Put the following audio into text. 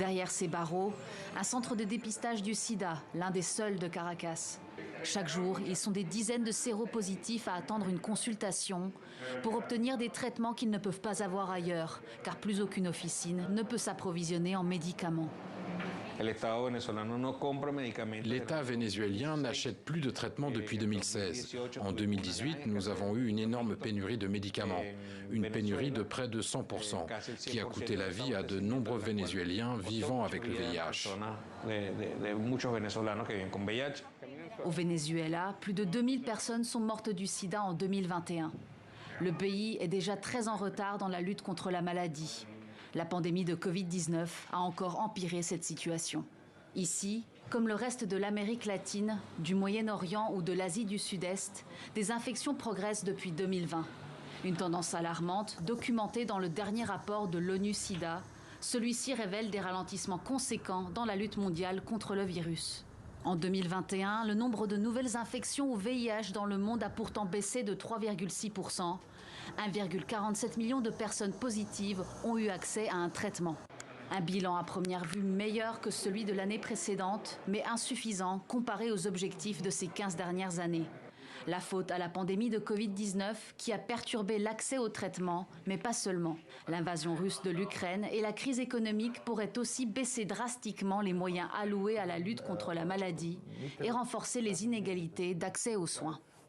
Derrière ces barreaux, un centre de dépistage du sida, l'un des seuls de Caracas. Chaque jour, ils sont des dizaines de séropositifs à attendre une consultation pour obtenir des traitements qu'ils ne peuvent pas avoir ailleurs, car plus aucune officine ne peut s'approvisionner en médicaments. L'État vénézuélien n'achète plus de traitements depuis 2016. En 2018, nous avons eu une énorme pénurie de médicaments, une pénurie de près de 100%, qui a coûté la vie à de nombreux Vénézuéliens vivant avec le VIH. Au Venezuela, plus de 2000 personnes sont mortes du sida en 2021. Le pays est déjà très en retard dans la lutte contre la maladie. La pandémie de Covid-19 a encore empiré cette situation. Ici, comme le reste de l'Amérique latine, du Moyen-Orient ou de l'Asie du Sud-Est, des infections progressent depuis 2020. Une tendance alarmante, documentée dans le dernier rapport de l'ONU-SIDA. Celui-ci révèle des ralentissements conséquents dans la lutte mondiale contre le virus. En 2021, le nombre de nouvelles infections au VIH dans le monde a pourtant baissé de 3,6%. 1,47 million de personnes positives ont eu accès à un traitement. Un bilan à première vue meilleur que celui de l'année précédente, mais insuffisant comparé aux objectifs de ces 15 dernières années. La faute à la pandémie de Covid-19 qui a perturbé l'accès au traitement, mais pas seulement. L'invasion russe de l'Ukraine et la crise économique pourraient aussi baisser drastiquement les moyens alloués à la lutte contre la maladie et renforcer les inégalités d'accès aux soins.